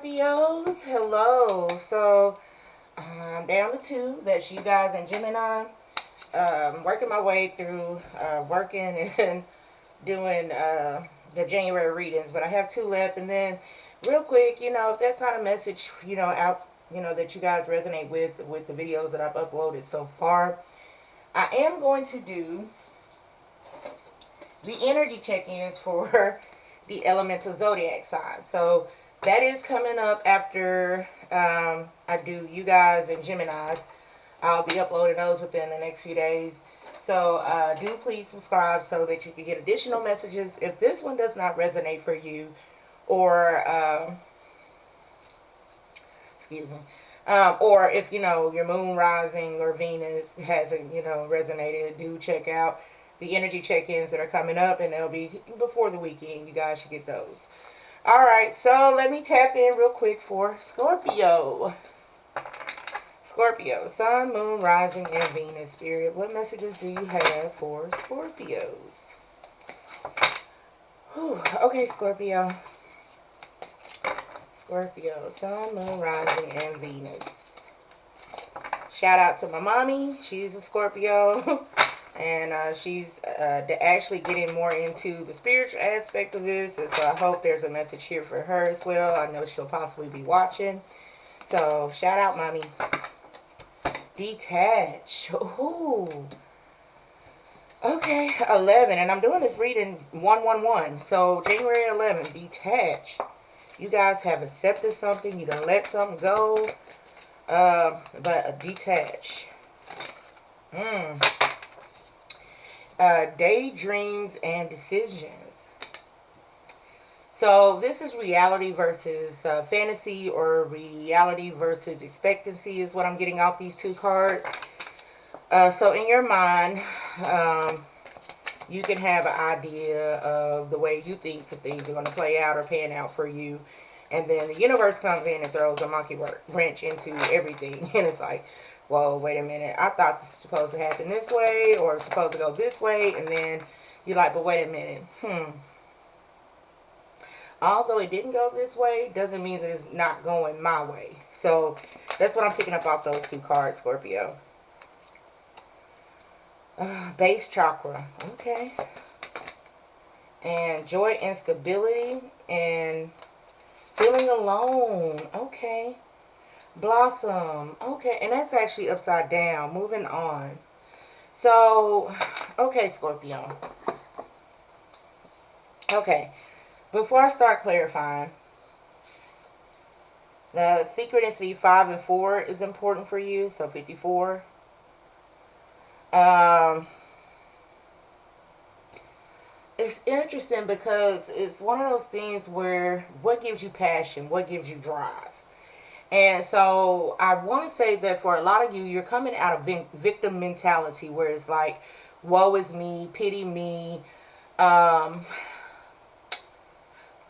Scorpios. Hello. So, I'm down to two. That's you guys and Gemini. Working my way through working and doing the January readings, but I have two left. And then, real quick, if that's not a message, out, that you guys resonate with the videos that I've uploaded so far, I am going to do the energy check-ins for the elemental zodiac signs. So that is coming up after I do you guys and Gemini's. I'll be uploading those within the next few days. So do please subscribe so that you can get additional messages. If this one does not resonate for you, or excuse me, or if your moon rising or Venus hasn't resonated, do check out the energy check-ins that are coming up, and they'll be before the weekend. You guys should get those. Alright, so let me tap in real quick for Scorpio. Scorpio, Sun, Moon, Rising, and Venus. Spirit, what messages do you have for Scorpios? Whew. Okay, Scorpio. Scorpio, Sun, Moon, Rising, and Venus. Shout out to my mommy. She's a Scorpio. And she's actually getting more into the spiritual aspect of this. And so I hope there's a message here for her as well. I know she'll possibly be watching. So shout out, mommy. Detach. Ooh. Okay, 11. And I'm doing this reading 111. So January 11th, detach. You guys have accepted something. You done let something go. But detach. Daydreams and decisions. So this is reality versus fantasy, or reality versus expectancy is what I'm getting off these two cards. So in your mind, you can have an idea of the way you think some things are going to play out or pan out for you. And then the universe comes in and throws a monkey wrench into everything. And it's like, whoa, wait a minute. I thought this was supposed to happen this way, or supposed to go this way. And then you're like, but wait a minute. Although it didn't go this way, doesn't mean that it's not going my way. So that's what I'm picking up off those two cards, Scorpio. Base chakra. Okay. And joy and stability and feeling alone. Okay. Blossom. Okay. And that's actually upside down. Moving on. So, okay, Scorpio. Okay. Before I start clarifying, the synchronicity 5 and 4 is important for you. So 54. It's interesting because it's one of those things where what gives you passion, what gives you drive. And so I want to say that for a lot of you, you're coming out of victim mentality, where it's like, woe is me, pity me,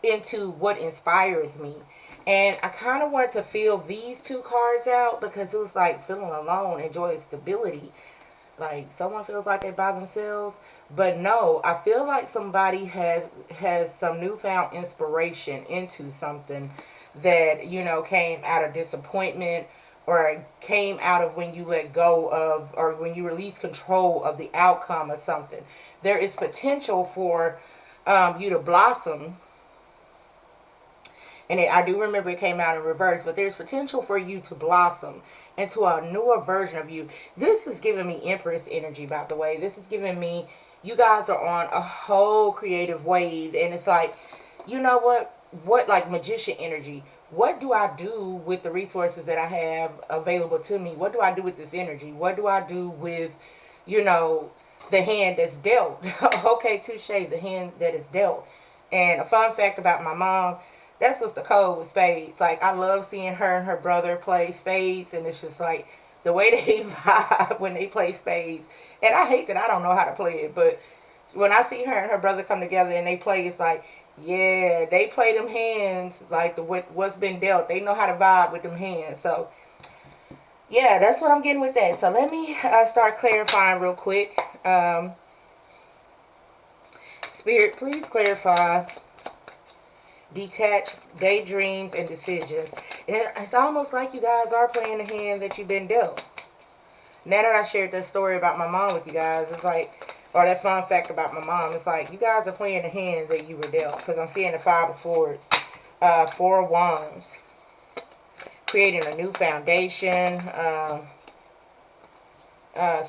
into what inspires me. And I kind of wanted to feel these two cards out because it was like feeling alone and joy and stability. Like someone feels like they're by themselves. But no, I feel like somebody has some newfound inspiration into something that, came out of disappointment, or came out of when you let go of, or when you release control of the outcome of something. There is potential for you to blossom. And I do remember it came out in reverse, but there's potential for you to blossom into a newer version of you. This is giving me Empress energy, by the way. This is giving me, you guys are on a whole creative wave. And it's like, you know what, like magician energy. What do I do with the resources that I have available to me? What do I do with this energy? What do I do with, the hand that's dealt? Okay, touche, the hand that is dealt. And a fun fact about my mom, that's Sister Cole with spades. Like, I love seeing her and her brother play spades, and it's just like the way they vibe when they play spades. And I hate that I don't know how to play it, but when I see her and her brother come together and they play, it's like, yeah, they play them hands like what's been dealt. They know how to vibe with them hands. So, yeah, that's what I'm getting with that. So let me start clarifying real quick. Spirit, please clarify detached daydreams and decisions. And it's almost like you guys are playing the hand that you've been dealt. Now that I shared that story about my mom with you guys, it's like, or that fun fact about my mom, it's like you guys are playing the hand that you were dealt. Because I'm seeing the Five of Swords, Four of Wands, creating a new foundation,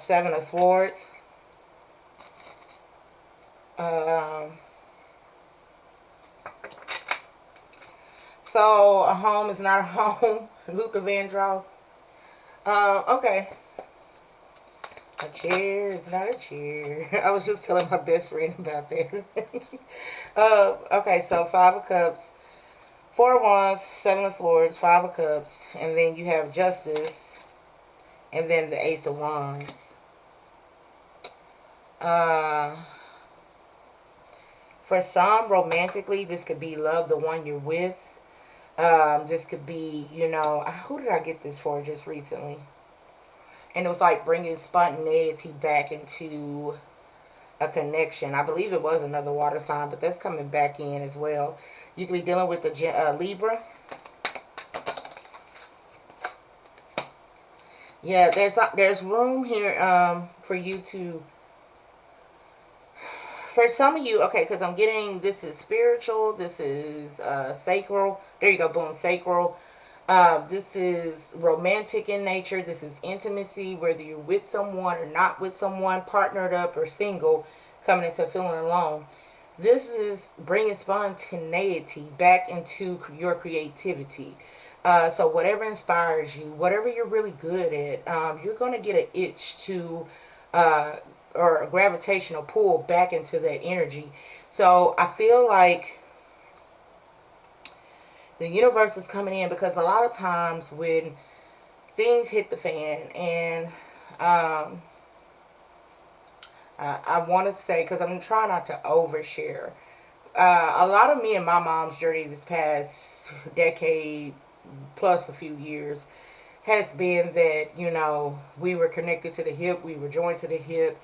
Seven of Swords, so a home is not a home. Luke of Vandross. Okay. A chair is not a chair. I was just telling my best friend about that. Okay, so Five of Cups, Four of Wands, Seven of Swords, Five of Cups, and then you have Justice, and then the Ace of Wands. For some, romantically, this could be love, the one you're with. This could be, you know, who did I get this for just recently? And it was like bringing spontaneity back into a connection. I believe it was another water sign, but that's coming back in as well. You could be dealing with the Libra. Yeah, there's room here for you to, for some of you, okay, because I'm getting, this is spiritual, this is sacral. There you go, boom, sacral. This is romantic in nature. This is intimacy, whether you're with someone or not with someone, partnered up or single, coming into feeling alone. This is bringing spontaneity back into your creativity. So whatever inspires you, whatever you're really good at, you're going to get an itch to, or a gravitational pull back into that energy. So I feel like the universe is coming in, because a lot of times when things hit the fan, and I want to say, because I'm trying not to overshare, a lot of me and my mom's journey this past decade plus a few years has been that, you know, we were connected to the hip, we were joined to the hip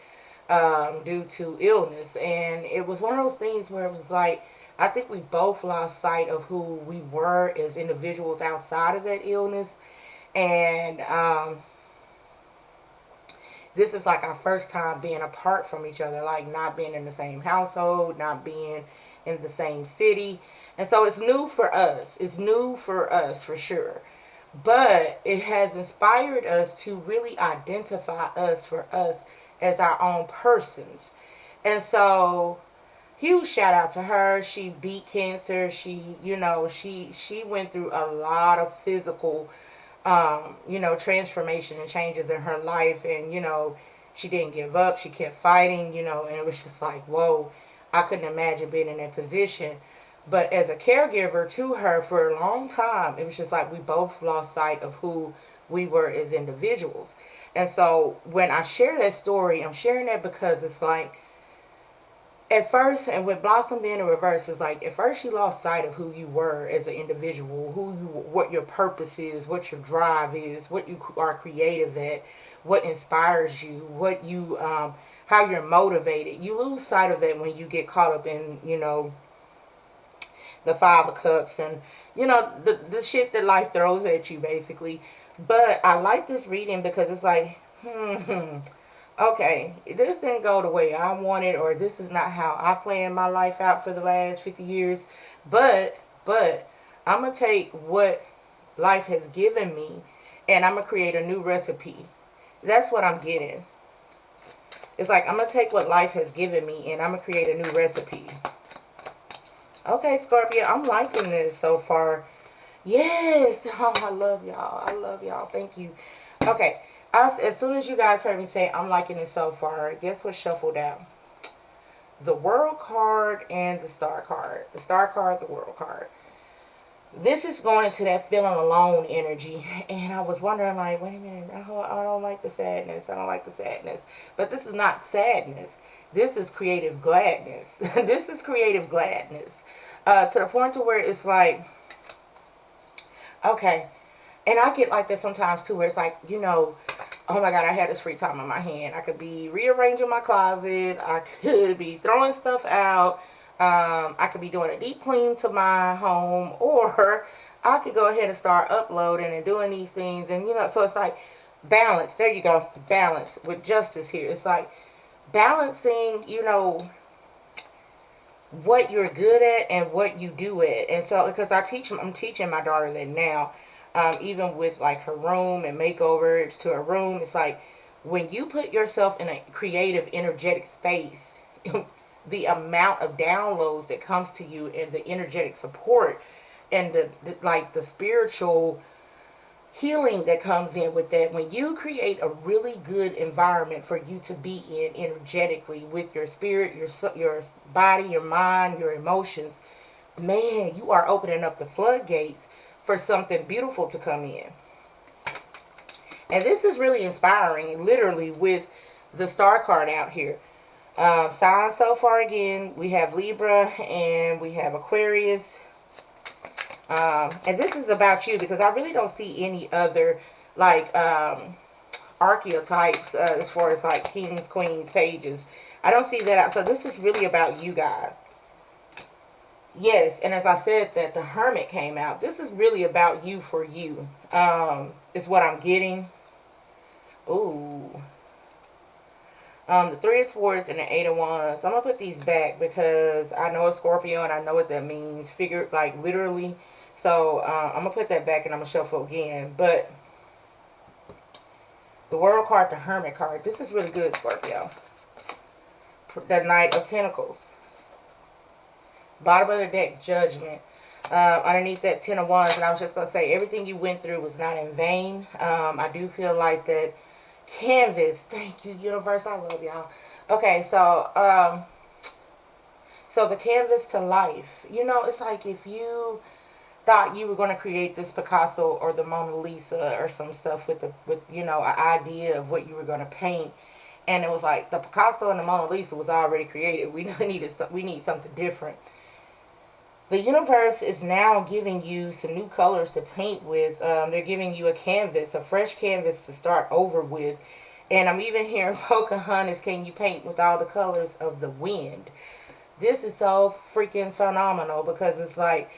due to illness. And it was one of those things where it was like, I think we both lost sight of who we were as individuals outside of that illness. And this is like our first time being apart from each other, like not being in the same household, not being in the same city. And so it's new for us. It's new for us for sure. But it has inspired us to really identify us for us as our own persons. And so huge shout out to her. She beat cancer. She, you know, she went through a lot of physical, you know, transformation and changes in her life. And, you know, she didn't give up. She kept fighting, you know, and it was just like, whoa, I couldn't imagine being in that position. But as a caregiver to her for a long time, it was just like we both lost sight of who we were as individuals. And so when I share that story, I'm sharing that because it's like, at first, and with Blossom being in reverse, it's like at first you lost sight of who you were as an individual, what your purpose is, what your drive is, what you are creative at, what inspires you, what you, how you're motivated. You lose sight of that when you get caught up in, you know, the Five of Cups and, you know, the shit that life throws at you, basically. But I like this reading because it's like, okay, this didn't go the way I wanted, or this is not how I planned my life out for the last 50 years. But I'm going to take what life has given me and I'm going to create a new recipe. That's what I'm getting. It's like I'm going to take what life has given me and I'm going to create a new recipe. Okay, Scorpio, I'm liking this so far. Yes. Oh, I love y'all. I love y'all. Thank you. Okay. As soon as you guys heard me say I'm liking it so far, guess what shuffled out? The World card and the Star card. The Star card, the World card. This is going into that feeling alone energy. And I was wondering, like, wait a minute. I don't like the sadness. I don't like the sadness. But this is not sadness. This is creative gladness. This is creative gladness. To the point to where it's like, okay. And I get like that sometimes too, where it's like, you know, oh my God, I had this free time on my hand. I could be rearranging my closet. I could be throwing stuff out. I could be doing a deep clean to my home, or I could go ahead and start uploading and doing these things. And, so it's like balance. There you go. Balance with justice here. It's like balancing, what you're good at and what you do at. And so, because I'm teaching my daughter that now, even with like her room and makeovers to her room, it's like when you put yourself in a creative, energetic space, the amount of downloads that comes to you and the energetic support and the spiritual healing that comes in with that, when you create a really good environment for you to be in energetically with your spirit, your body, your mind, your emotions, man, you are opening up the floodgates for something beautiful to come in. And this is really inspiring, literally, with the star card out here. Signs so far again, we have Libra and we have Aquarius. And this is about you, because I really don't see any other like archetypes as far as like kings, queens, pages. I don't see that. So this is really about you guys. Yes, and as I said that the Hermit came out, this is really about you for you. Is what I'm getting. Ooh. The Three of Swords and the Eight of Wands. I'm going to put these back because I know it's Scorpio and I know what that means. Figure, like, literally. So, I'm going to put that back and I'm going to shuffle again. But, the World card, the Hermit card. This is really good, Scorpio. The Knight of Pentacles. Bottom of the deck, Judgment. Underneath that Ten of Wands. And I was just going to say, everything you went through was not in vain. I do feel like that canvas. Thank you, universe. I love y'all. Okay, so so the canvas to life. It's like if you thought you were going to create this Picasso or the Mona Lisa or some stuff with an idea of what you were going to paint, and it was like the Picasso and the Mona Lisa was already created. We need something different. The universe is now giving you some new colors to paint with. They're giving you a canvas, a fresh canvas to start over with. And I'm even hearing Pocahontas, can you paint with all the colors of the wind? This is so freaking phenomenal because it's like,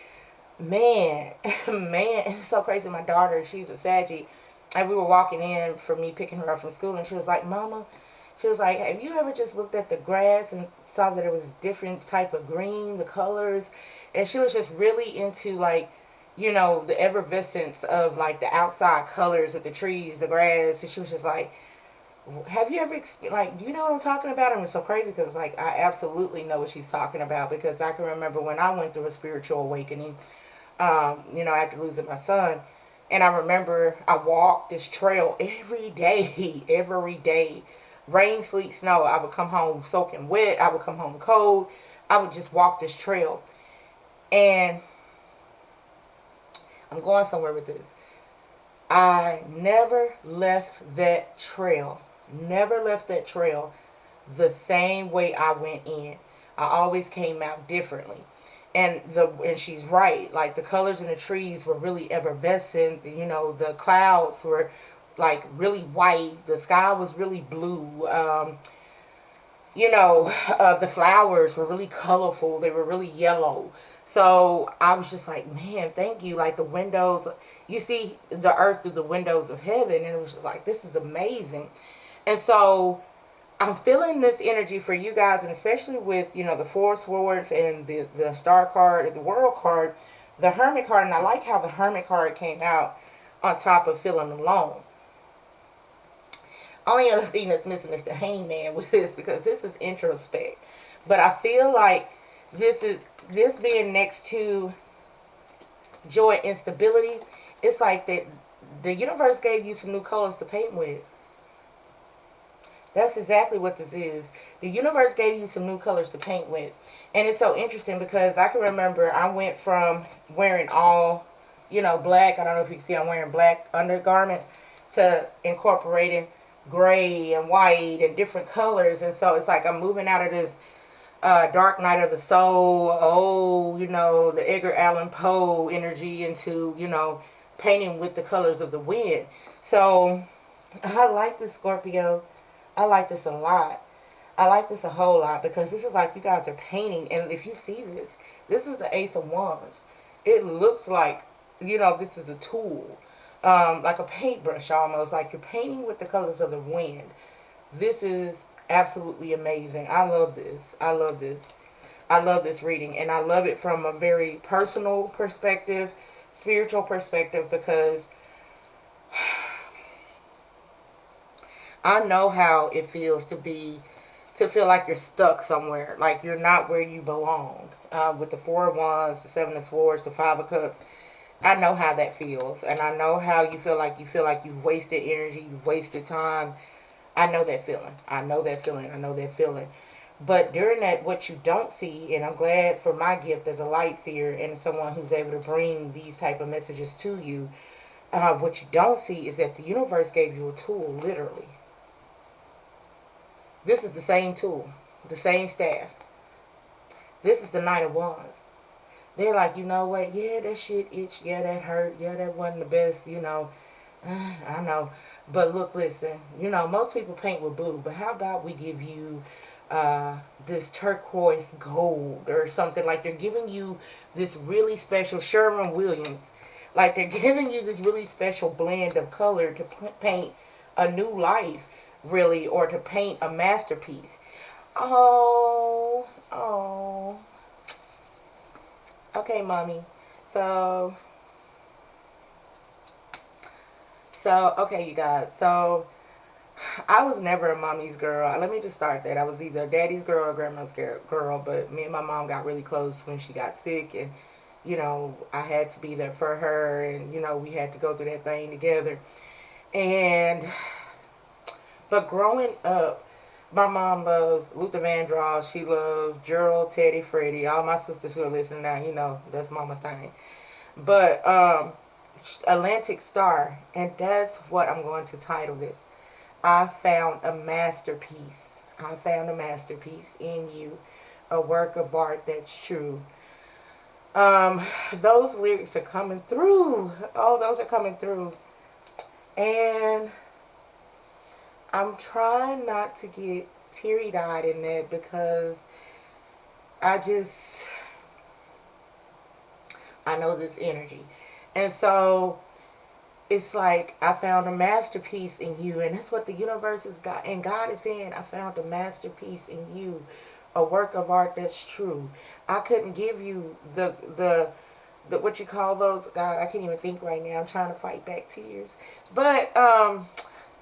man, it's so crazy. My daughter, she's a Saggy, and we were walking in for me picking her up from school, and she was like, Mama, she was like, have you ever just looked at the grass and saw that it was different type of green, the colors? And she was just really into, like, the effervescence of, like, the outside colors with the trees, the grass. And she was just like, have you ever, like, do you know what I'm talking about? And it's so crazy because, like, I absolutely know what she's talking about, because I can remember when I went through a spiritual awakening, after losing my son. And I remember I walked this trail every day, every day. Rain, sleet, snow. I would come home soaking wet. I would come home cold. I would just walk this trail. And I'm going somewhere with this. I never left that trail. Never left that trail the same way I went in. I always came out differently. And she's right. Like, the colors in the trees were really effervescent. The clouds were like really white. The sky was really blue. The flowers were really colorful. They were really yellow. So I was just like, man, thank you. Like, the windows, you see the earth through the windows of heaven. And it was just like, this is amazing. And so I'm feeling this energy for you guys. And especially with, the Four of Swords and the Star card and the World card, the Hermit card. And I like how the Hermit card came out on top of feeling alone. Only other thing that's missing is the Hangman with this, because this is introspect. But I feel like this being next to joy and stability, it's like that the universe gave you some new colors to paint with. That's exactly what this is. The universe gave you some new colors to paint with. And it's so interesting because I can remember I went from wearing all, black. I don't know if you can see I'm wearing black undergarment, to incorporating gray and white and different colors. And so it's like I'm moving out of this Dark Night of the Soul, the Edgar Allan Poe energy into, painting with the colors of the wind. So I like this, Scorpio. I like this a lot. I like this a whole lot because this is like you guys are painting, and if you see this, this is the Ace of Wands. It looks like, you know, this is a tool, like a paintbrush almost, like you're painting with the colors of the wind. This is absolutely amazing. I love this. I love this. I love this reading, and I love it from a very personal perspective, spiritual perspective, because I know how it feels to feel like you're stuck somewhere, like you're not where you belong. With the Four of Wands, the Seven of Swords, the Five of Cups, I know how that feels, and I know how you feel like you've wasted energy, you've wasted time. I know that feeling. I know that feeling. I know that feeling. But during that, what you don't see, and I'm glad for my gift as a light seer and someone who's able to bring these type of messages to you, what you don't see is that the universe gave you a tool, literally. This is the same tool, the same staff. This is the Knight of Wands. They're like, you know what? Yeah, that shit itch. Yeah, that hurt. Yeah, that wasn't the best, you know. I know. But look, listen. You know, most people paint with blue. But how about we give you this turquoise gold or something? Like they're giving you this really special Sherwin-Williams. Like they're giving you this really special blend of color to paint a new life, really, or to paint a masterpiece. Oh, oh. Okay, mommy. So, okay, you guys. So, I was never a mommy's girl. Let me just start that. I was either a daddy's girl or grandma's girl, but me and my mom got really close when she got sick, and, you know, I had to be there for her, and, you know, we had to go through that thing together. And, but growing up, my mom loves Luther Vandross. She loves Gerald, Teddy, Freddie. All my sisters who are listening now, you know, that's mama thing. But Atlantic Star, and that's what I'm going to title this. I found a masterpiece. I found a masterpiece in you, a work of art that's true. Those lyrics are coming through. Oh, those are coming through. And I'm trying not to get teary-eyed in that because I just, I know this energy. And so it's like I found a masterpiece in you, and that's what the universe has got. And God is saying, I found a masterpiece in you, a work of art that's true. I couldn't give you the what you call those, God, I can't even think right now. I'm trying to fight back tears. But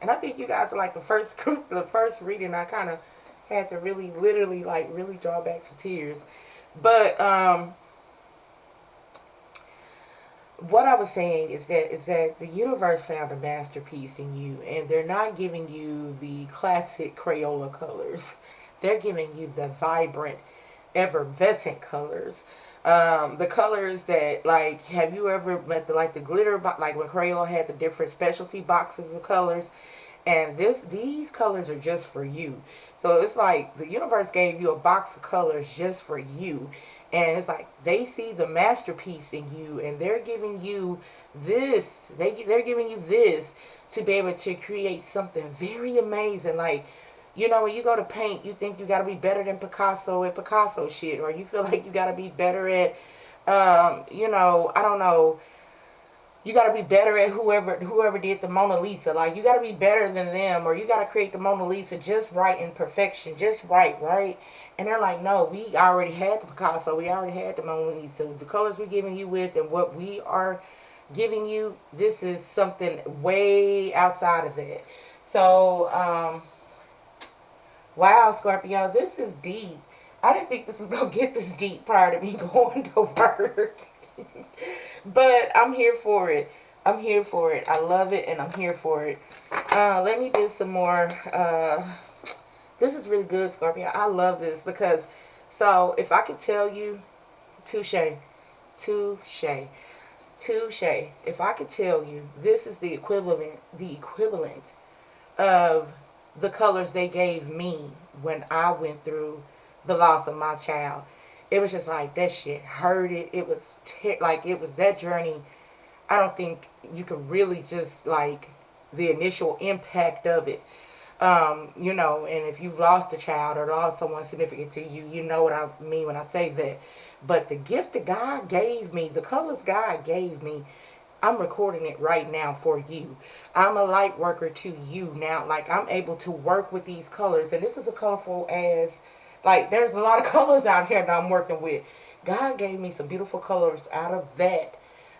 and I think you guys are like the first group, the first reading. I kind of had to really, literally, like, really draw back some tears. But what I was saying is that the universe found a masterpiece in you, and they're not giving you the classic Crayola colors. They're giving you the vibrant, effervescent colors. The colors that, like, have you ever met the glitter, like when Crayola had the different specialty boxes of colors? And these colors are just for you. So it's like the universe gave you a box of colors just for you. And it's like they see the masterpiece in you, and they're giving you this. They're giving you this to be able to create something very amazing. Like, you know, when you go to paint, you think you got to be better than Picasso at Picasso shit, or you feel like you got to be better at, you know, I don't know. You got to be better at whoever did the Mona Lisa. Like, you got to be better than them, or you got to create the Mona Lisa just right in perfection, just right, right? And they're like, no, we already had the Picasso. We already had the Mona Lisa. The colors we're giving you with and what we are giving you, this is something way outside of that. So, wow, Scorpio, this is deep. I didn't think this was going to get this deep prior to me going to work. But I'm here for it. I'm here for it. I love it, and I'm here for it. Let me do some more. This is really good, Scorpio. I love this because, so if I could tell you, touche, touche, touche. If I could tell you, this is the equivalent of the colors they gave me when I went through the loss of my child. It was just like, that shit hurted. It was like, it was that journey. I don't think you could really just, like, the initial impact of it. You know, and if you've lost a child or lost someone significant to you, you know what I mean when I say that. But the gift that God gave me, the colors God gave me, I'm recording it right now for you. I'm a light worker to you now. Like, I'm able to work with these colors. And this is a colorful as, like, there's a lot of colors out here that I'm working with. God gave me some beautiful colors out of that.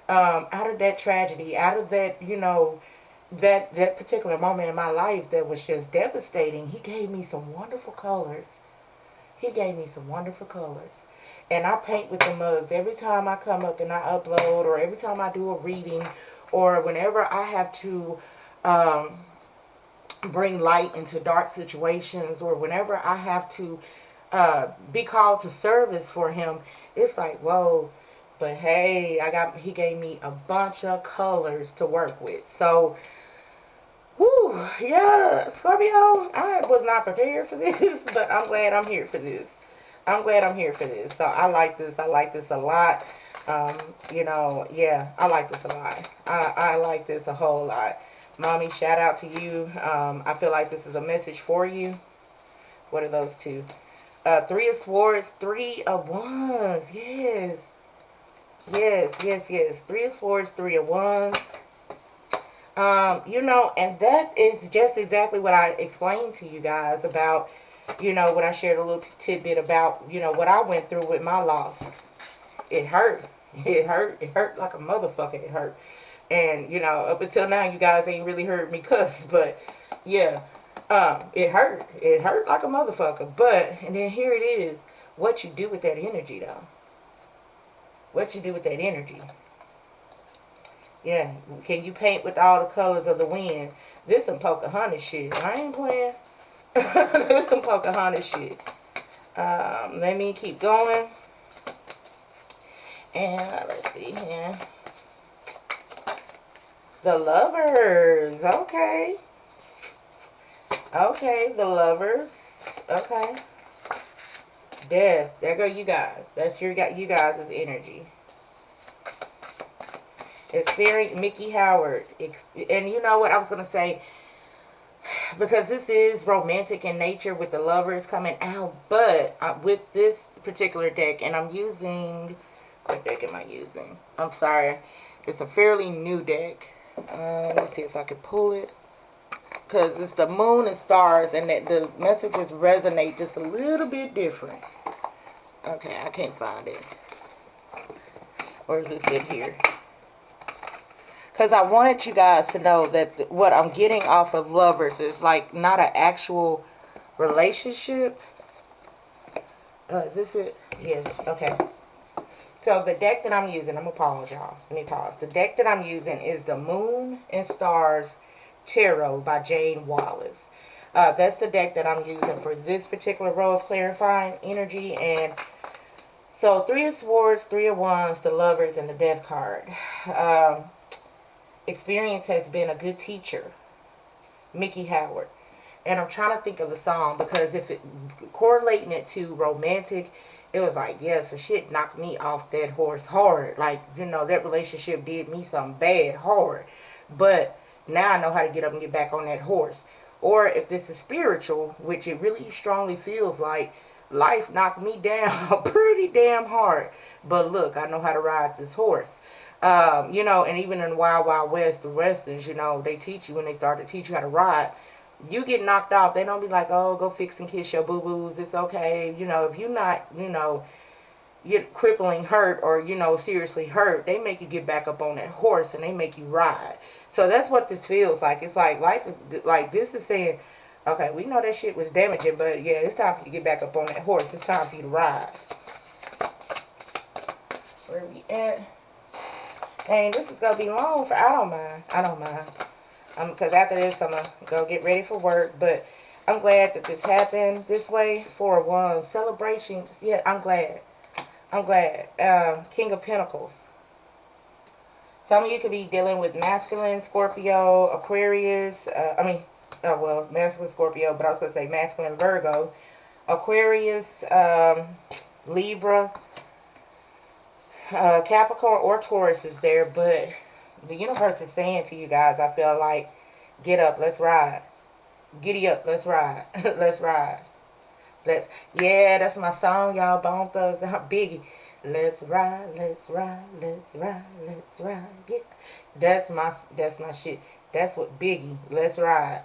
Out of that tragedy, out of that, you know, that particular moment in my life that was just devastating. He gave me some wonderful colors. He gave me some wonderful colors. And I paint with the mugs every time I come up and I upload, or every time I do a reading, or whenever I have to um, bring light into dark situations, or whenever I have to be called to service for him. It's like, whoa. But hey, he gave me a bunch of colors to work with. So, whew, yeah, Scorpio, I was not prepared for this, but I'm glad I'm here for this. I'm glad I'm here for this. So I like this. I like this a lot. You know, yeah, I like this a lot. I like this a whole lot. Mommy, shout out to you. I feel like this is a message for you. What are those two? Three of Swords, Three of Wands. Yes. Yes, yes, yes. Three of Swords, Three of Wands. You know, and that is just exactly what I explained to you guys about, you know, what I shared a little tidbit about, you know, what I went through with my loss. It hurt. It hurt. It hurt like a motherfucker. It hurt. And, you know, up until now, you guys ain't really heard me cuss. But, yeah, it hurt. It hurt like a motherfucker. But, and then here it is. What you do with that energy, though. What you do with that energy. Yeah. Can you paint with all the colors of the wind? This some Pocahontas shit. I ain't playing. This some Pocahontas shit. Let me keep going. And let's see here. The Lovers. Okay. Okay, the Lovers. Okay. Death. There go you guys. That's you guys' energy. It's very Mickey Howard. And you know what I was going to say? Because this is romantic in nature with the Lovers coming out. But with this particular deck, and I'm using... What deck am I using? I'm sorry. It's a fairly new deck. Let me see if I can pull it. Because it's the moon and stars, and that the messages resonate just a little bit different. Okay, I can't find it. Or is it in here? Because I wanted you guys to know that what I'm getting off of Lovers is like not an actual relationship. Is this it? Yes, okay. So the deck that I'm using, I'm going to pause, y'all. Let me pause. The deck that I'm using is the Moon and Stars Tarot by Jane Wallace. That's the deck that I'm using for this particular row of clarifying energy. And so Three of Swords, Three of Wands, the Lovers, and the Death card. Experience has been a good teacher. Mickey Howard. And I'm trying to think of the song, because if it correlating it to romantic, it was like, yeah, so shit knocked me off that horse hard. Like, you know, that relationship did me something bad hard. But now I know how to get up and get back on that horse. Or if this is spiritual, which it really strongly feels like, life knocked me down pretty damn hard. But look, I know how to ride this horse. You know, and even in Wild Wild West, the westerns, you know, they teach you, when they start to teach you how to ride, you get knocked off, they don't be like, oh, go fix and kiss your boo-boos, it's okay. You know, if you're not, you know, you're crippling hurt, or, you know, seriously hurt, they make you get back up on that horse and they make you ride. So that's what this feels like. It's like life is, like, this is saying, okay, we know that shit was damaging, but yeah, it's time for you to get back up on that horse. It's time for you to ride. Where we at? Dang, this is going to be long for, I don't mind. I don't mind. Because after this, I'm going to go get ready for work. But I'm glad that this happened this way. For one celebration. Yeah, I'm glad. I'm glad. King of Pentacles. Some of you could be dealing with masculine, Scorpio, Aquarius. Well, masculine Scorpio, but I was going to say masculine Virgo. Aquarius, Libra, Capricorn, or Taurus is there. But the universe is saying to you guys, I feel like, get up, let's ride. Giddy up. Let's ride. Let's ride. Let's, yeah, that's my song, y'all. Bone Thugs and Biggie. Let's ride, let's ride, let's ride, let's ride. Yeah. That's my shit. That's what Biggie. Let's ride.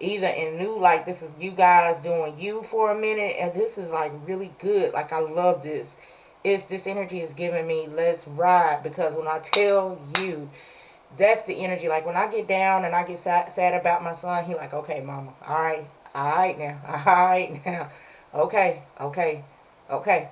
Either in new, like this is you guys doing you for a minute, and this is like really good. Like I love this. It's this energy is giving me let's ride, because when I tell you, that's the energy. Like when I get down and I get sad about my son, he like, okay, mama, all right now, all right now, okay, okay, okay,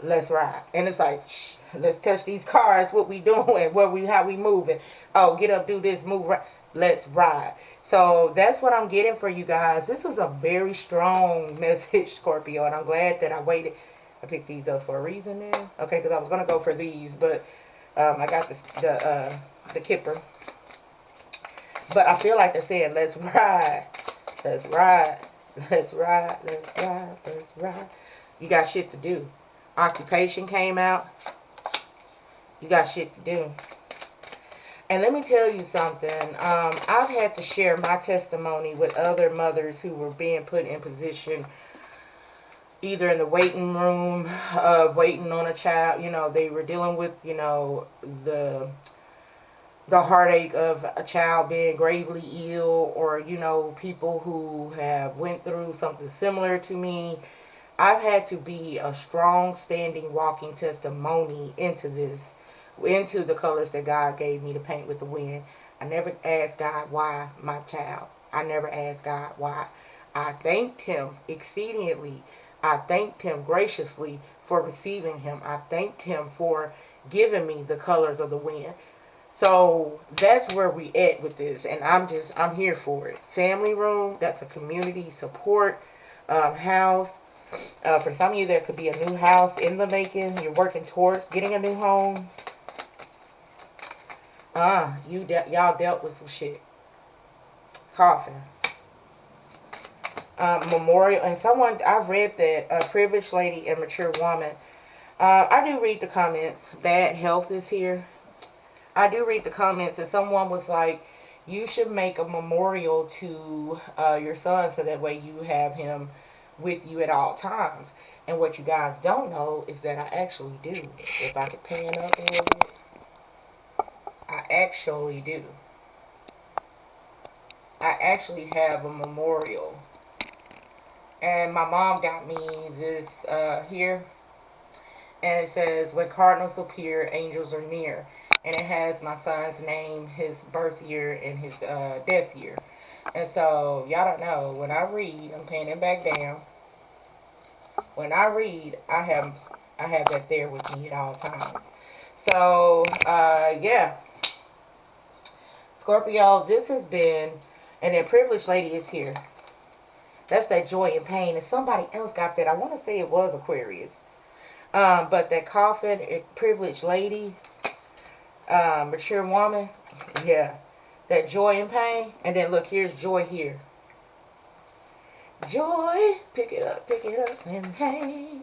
let's ride. And it's like, shh, let's touch these cars. What we doing? How we moving? Oh, get up, do this, move right. Let's ride. So that's what I'm getting for you guys. This was a very strong message, Scorpio, and I'm glad that I waited. I picked these up for a reason now. Okay, because I was gonna go for these, but I got the kipper. But I feel like they're saying, let's ride, let's ride, let's ride, let's ride, let's ride. You got shit to do. Occupation came out. You got shit to do. And let me tell you something. I've had to share my testimony with other mothers who were being put in position either in the waiting room, waiting on a child. You know, they were dealing with, you know, the heartache of a child being gravely ill, or, you know, people who have went through something similar to me. I've had to be a strong, standing, walking testimony into this, into the colors that God gave me to paint with the wind. I never asked God why my child. I never asked God why. I thanked him exceedingly. I thanked him graciously for receiving him. I thanked him for giving me the colors of the wind. So that's where we at with this, and I'm here for it. Family room, that's a community support house. For some of you, there could be a new house in the making. You're working towards getting a new home. Y'all dealt with some shit. Coffin. Memorial. And someone, I read that a privileged lady and mature woman. I do read the comments. Bad health is here. I do read the comments, and someone was like, you should make a memorial to your son so that way you have him with you at all times. And what you guys don't know is that I actually do. If I could pan up a little bit, I actually do. I actually have a memorial. And my mom got me this here. And it says, when cardinals appear, angels are near. And it has my son's name, his birth year, and his death year. And so, y'all don't know, when I read, I'm paying it back down. When I read, I have that there with me at all times. So, yeah. Scorpio, this has been, and then privileged lady is here. That's that joy and pain. And somebody else got that. I want to say it was Aquarius. But that coffin, privileged lady, mature woman, yeah. That joy and pain. And then look, here's joy here. Joy, pick it up, and pain.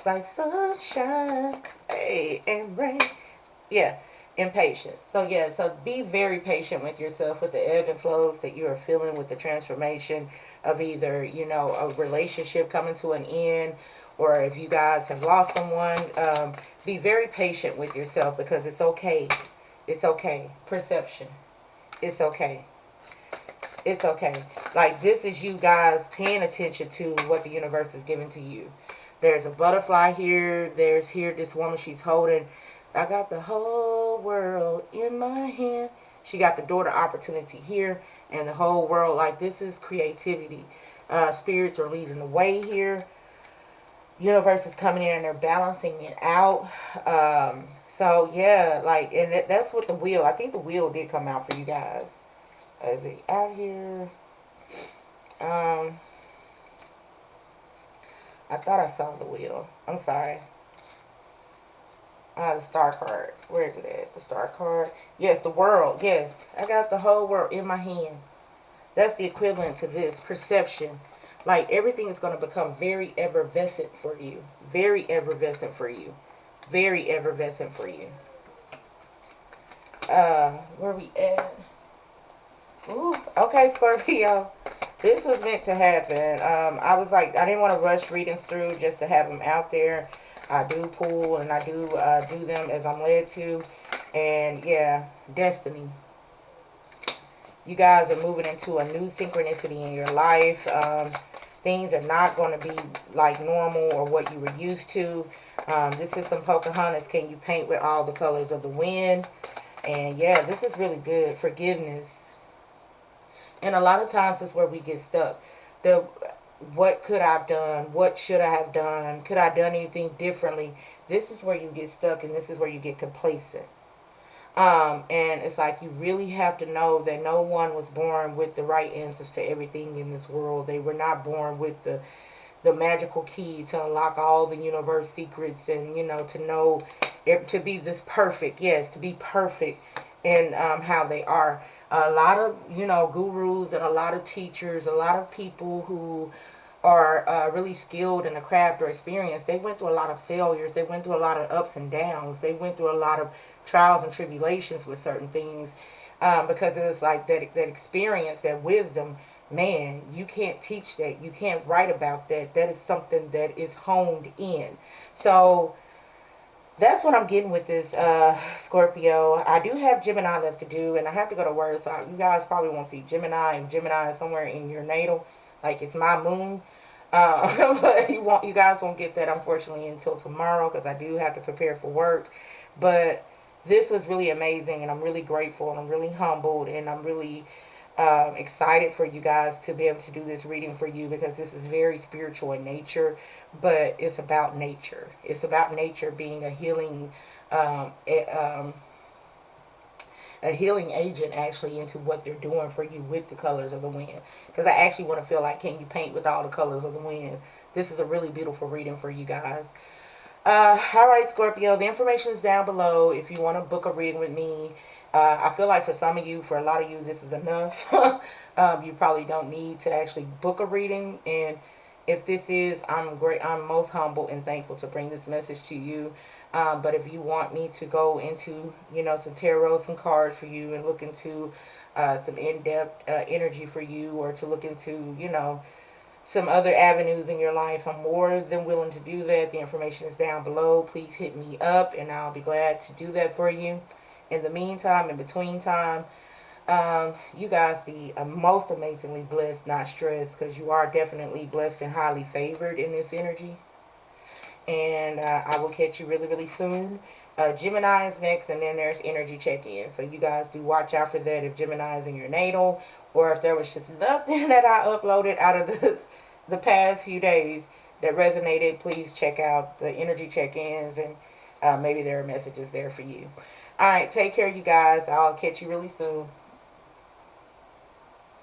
Like sunshine, hey, and rain. Yeah, impatient. So yeah, so be very patient with yourself, with the ebb and flows that you are feeling, with the transformation of either, you know, a relationship coming to an end, or if you guys have lost someone. Be very patient with yourself, because it's okay. It's okay. Perception. It's okay. It's okay. Like, this is you guys paying attention to what the universe is giving to you. There's a butterfly here. There's here this woman, she's holding, I got the whole world in my hand. She got the door to opportunity here, and the whole world. Like, this is creativity. Spirits are leading the way here. Universe is coming in and they're balancing it out. So yeah, like, and that's what the wheel, I think the wheel did come out for you guys. Is it out here? I thought I saw the wheel. I'm sorry. The star card. Where is it at? The star card. Yes, the world. Yes, I got the whole world in my hand. That's the equivalent to this. Perception. Like, everything is going to become very effervescent for you. Very effervescent for you. Very effervescent for you. Where we at? Ooh, okay, Scorpio. This was meant to happen. I was like, I didn't want to rush readings through just to have them out there. I do pull and I do do them as I'm led to. And yeah, destiny. You guys are moving into a new synchronicity in your life. Things are not going to be like normal or what you were used to. This is some Pocahontas. Can you paint with all the colors of the wind? And yeah, this is really good. Forgiveness. And a lot of times is where we get stuck. The what could I have done? What should I have done? Could I have done anything differently? This is where you get stuck, and this is where you get complacent. And it's like you really have to know that no one was born with the right answers to everything in this world. They were not born with the magical key to unlock all the universe secrets, and to know to be this perfect. Yes, to be perfect in how they are. A lot of gurus and a lot of teachers, a lot of people who are really skilled in a craft or experience, they went through a lot of failures. They went through a lot of ups and downs. They went through a lot of trials and tribulations with certain things, because it was like that experience, that wisdom. Man, you can't teach that. You can't write about that. That is something that is honed in. So that's what I'm getting with this Scorpio. I do have Gemini left to do, and I have to go to work, so you guys probably won't see Gemini, and Gemini is somewhere in your natal, like it's my moon. But you guys won't get that unfortunately until tomorrow, because I do have to prepare for work. But this was really amazing, and I'm really grateful, and I'm really humbled, and I'm really excited for you guys to be able to do this reading for you, because this is very spiritual in nature, but it's about nature. It's about nature being a healing, um, a, um, a healing agent actually into what they're doing for you with the colors of the wind. Because I actually want to feel like, can you paint with all the colors of the wind? This is a really beautiful reading for you guys. All right, Scorpio, the information is down below if you want to book a reading with me. I feel like for some of you, for a lot of you, this is enough. You probably don't need to actually book a reading. And if this is, I'm great. I'm most humble and thankful to bring this message to you. But if you want me to go into, some tarot, some cards for you, and look into some in-depth energy for you, or to look into, some other avenues in your life, I'm more than willing to do that. The information is down below. Please hit me up, and I'll be glad to do that for you. In the meantime, in between time, you guys be most amazingly blessed, not stressed, because you are definitely blessed and highly favored in this energy. And I will catch you really, really soon. Gemini is next, and then there's energy check-in. So you guys do watch out for that if Gemini is in your natal, or if there was just nothing that I uploaded out of the past few days that resonated, please check out the energy check-ins, and maybe there are messages there for you. All right, take care, you guys. I'll catch you really soon.